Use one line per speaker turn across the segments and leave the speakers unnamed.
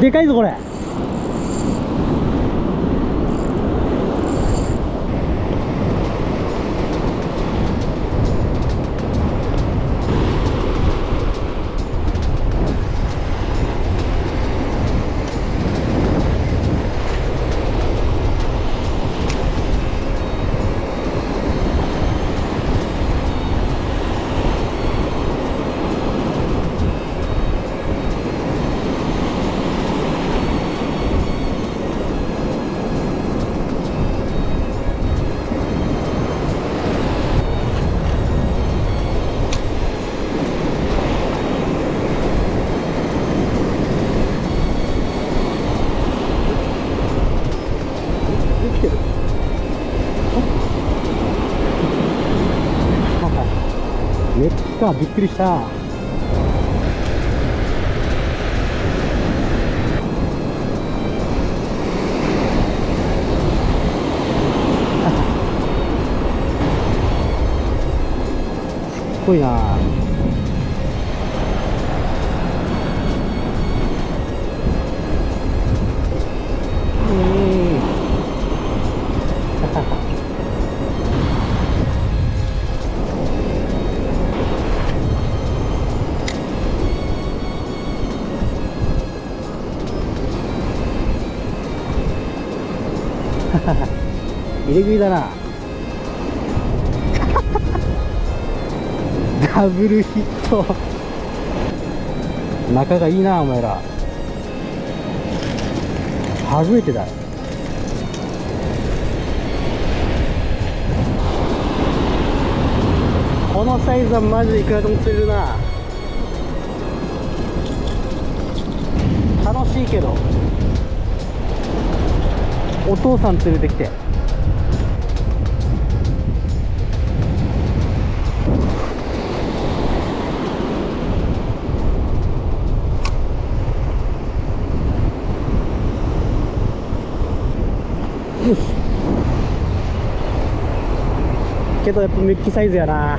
でかいぞこれ。生きてる。めっちゃびっくりした。すっごいな。入れ食いだな。ダブルヒット。仲がいいなお前ら。初めてだ。このサイズはマジでいくらでも釣れるな。楽しいけどお父さん連れてきて。よし。けどやっぱメッキサイズやな。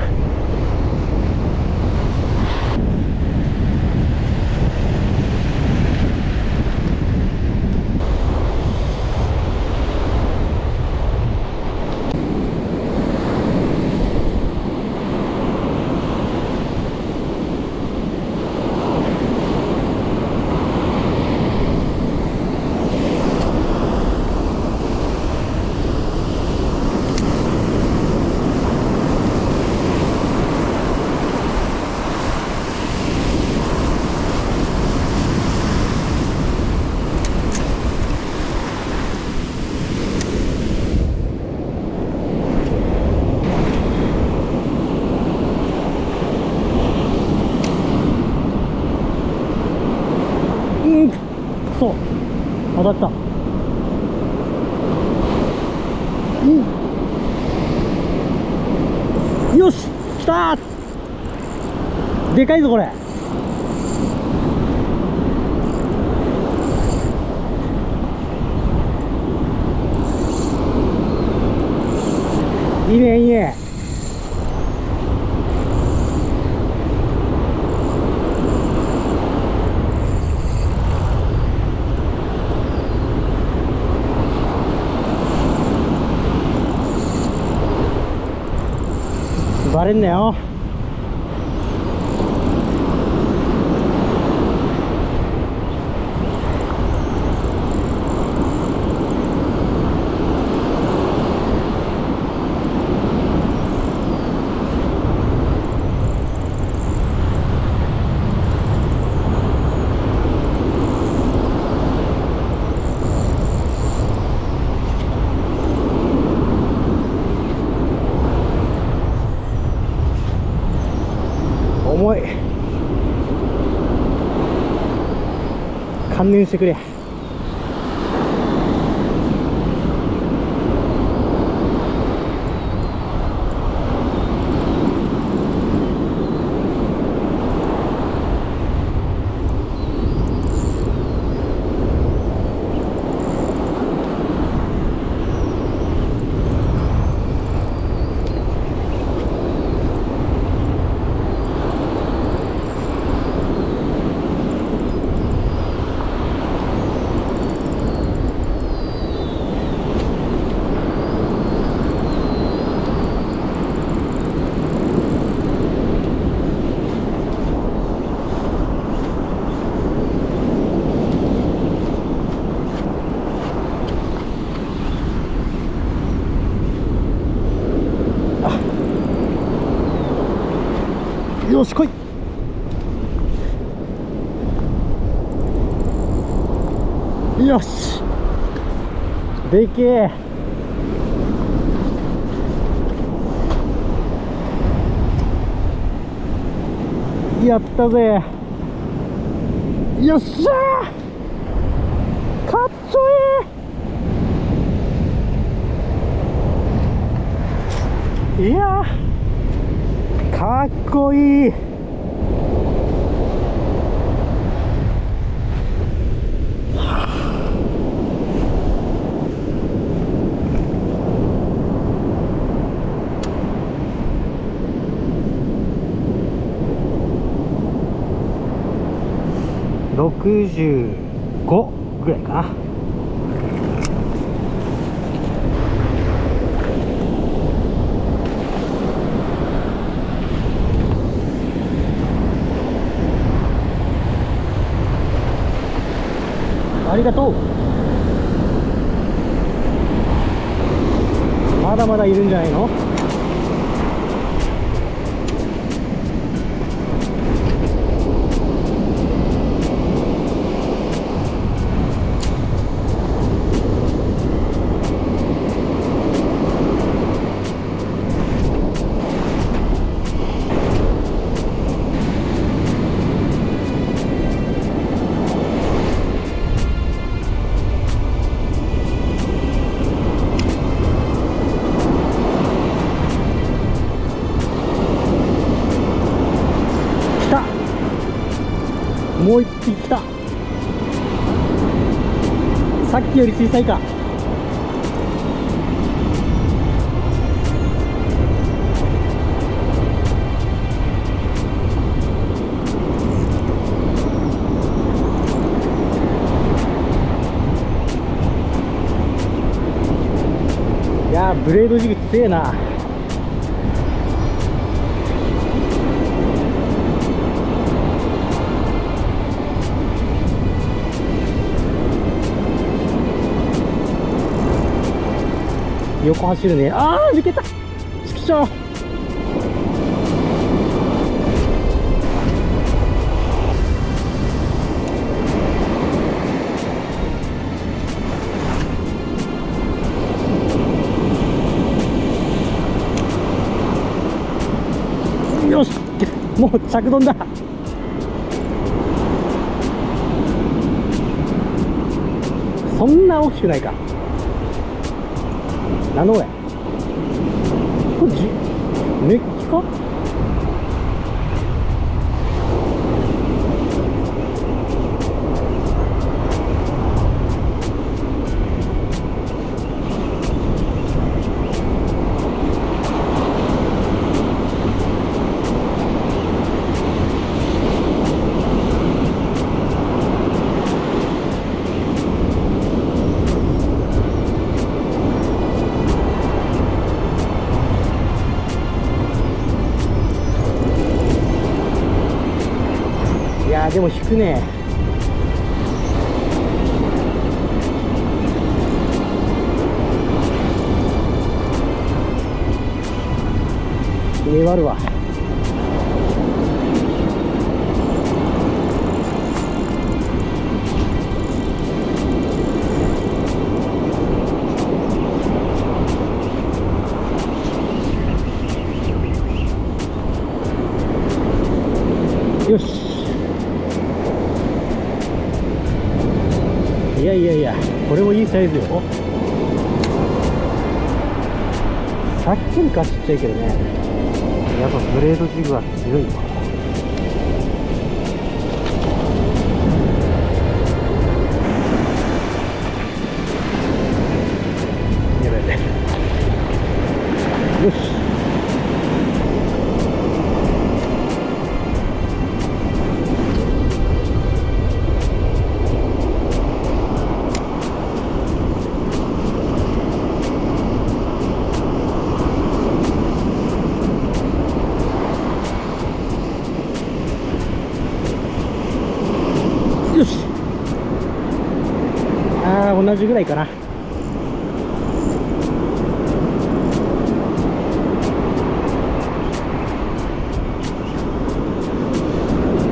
そう当たった。よし来たー。でかいぞこれ。いいねいいね。バレんなよ。重い。観念してくれ。よし来い。よしでけえ。やったぜ。よっしゃー、かっちょいい。いやーかっこいい。65ぐらいかな。ありがとう。まだまだいるんじゃないの。もう一匹来た。さっきより小さいか。いやーブレードジグ強えな。横走るね。あー抜けた。ちくしょう。よしもう着丼だ。そんな大きくないか。何の上これメッキか。いやーでも引くね。粘るわ。よし。いやいやいや、これもいいサイズよ。さっきよりかちっちゃいけどね。やっぱブレードジグは強いわ。やばいやばい。よし。よし。ああ同じぐらいかな。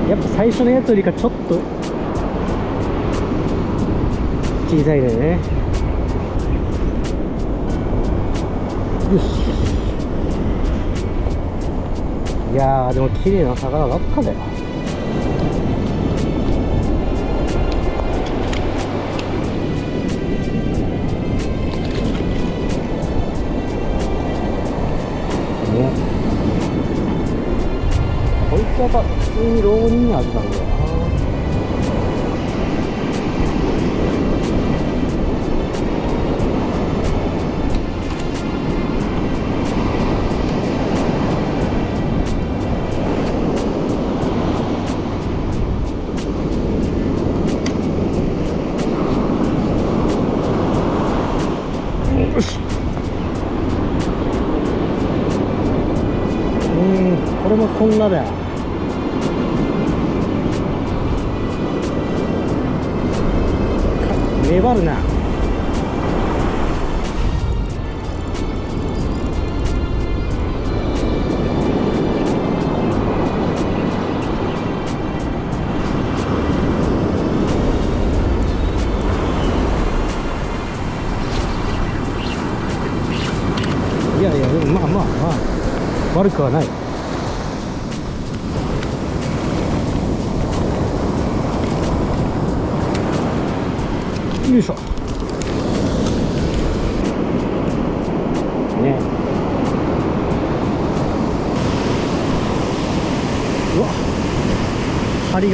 やっぱ最初のやつよりかちょっと小さいだよね。よし。いやーでも綺麗な魚ばっかだよ。ね、こいつはやっぱ普通に浪人に味なんだよな。よし。これもそんなだよ。粘るな。いやいや、でもまあまあまあ悪くはない。よいしょね。うわ、針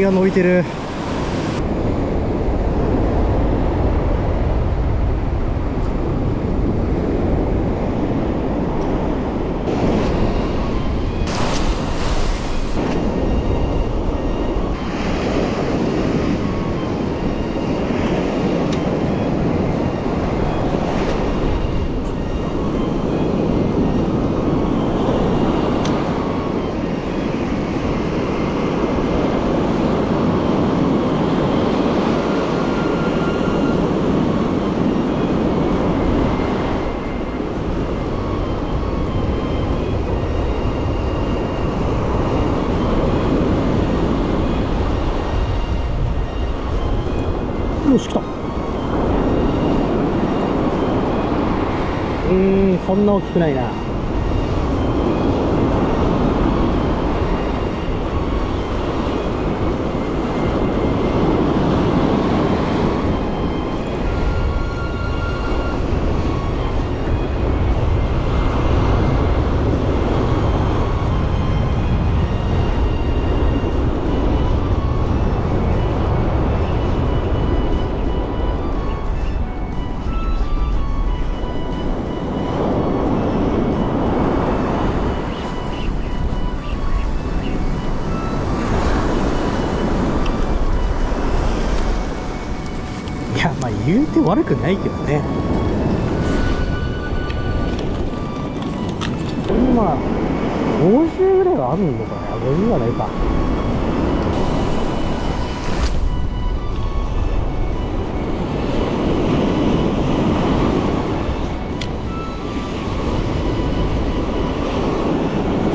が伸びてる。よし、来た。そんな大きくないな。いや、まあ言うて悪くないけどね。今50ぐらいはあるのかな。50はないか。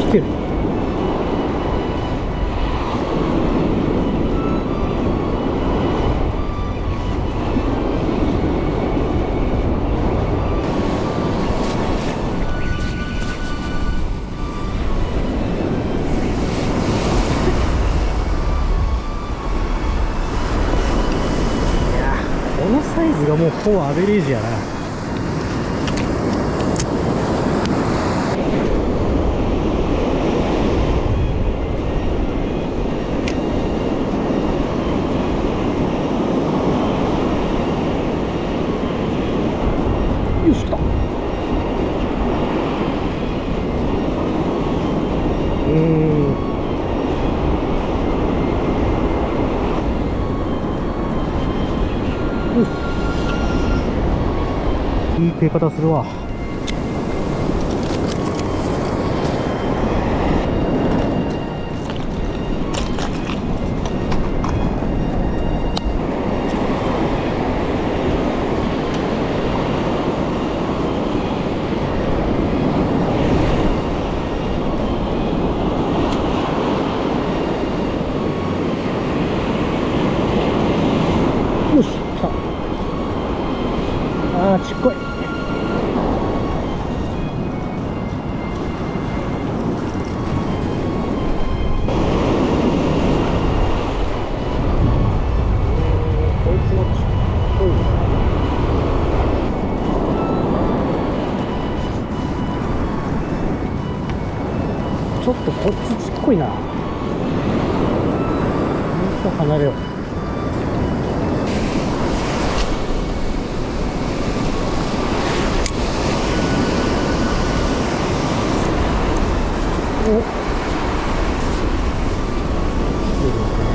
来てる。このサイズがもうほぼアベレージやな。よし、来た。よし、いい食い方するわ。あーちっこい。こいつもちっこいな。ちょっとこっちちっこいな。もうちょっと離れよう。お、いいですね。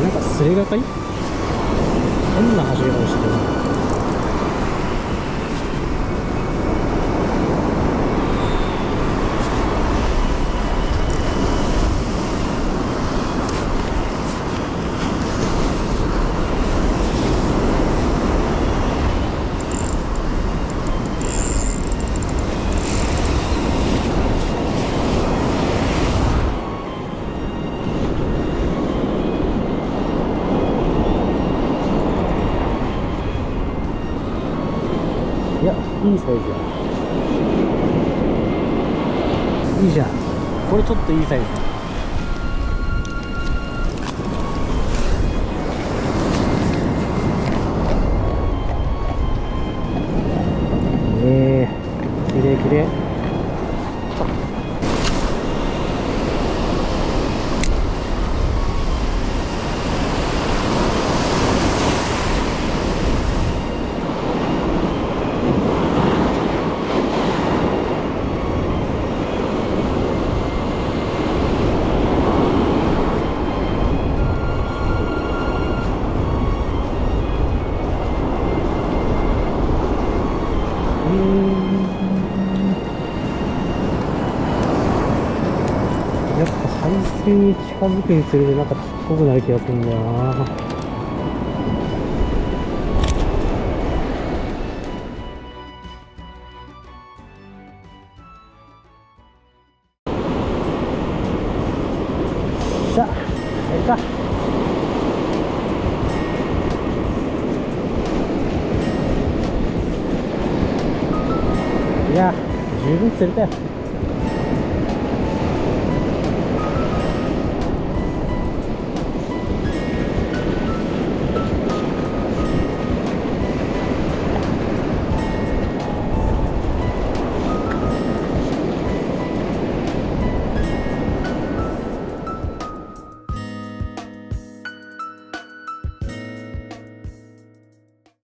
なんかすれがかり変な走り方してるな。いや、いいサイズや。いいじゃん。これちょっといいサイズだ。きれいきれい。やっぱ排水に近づくにつれてなんかちっこくなる気がするんだよな。さあ、やるか。いや、十分釣れたよ。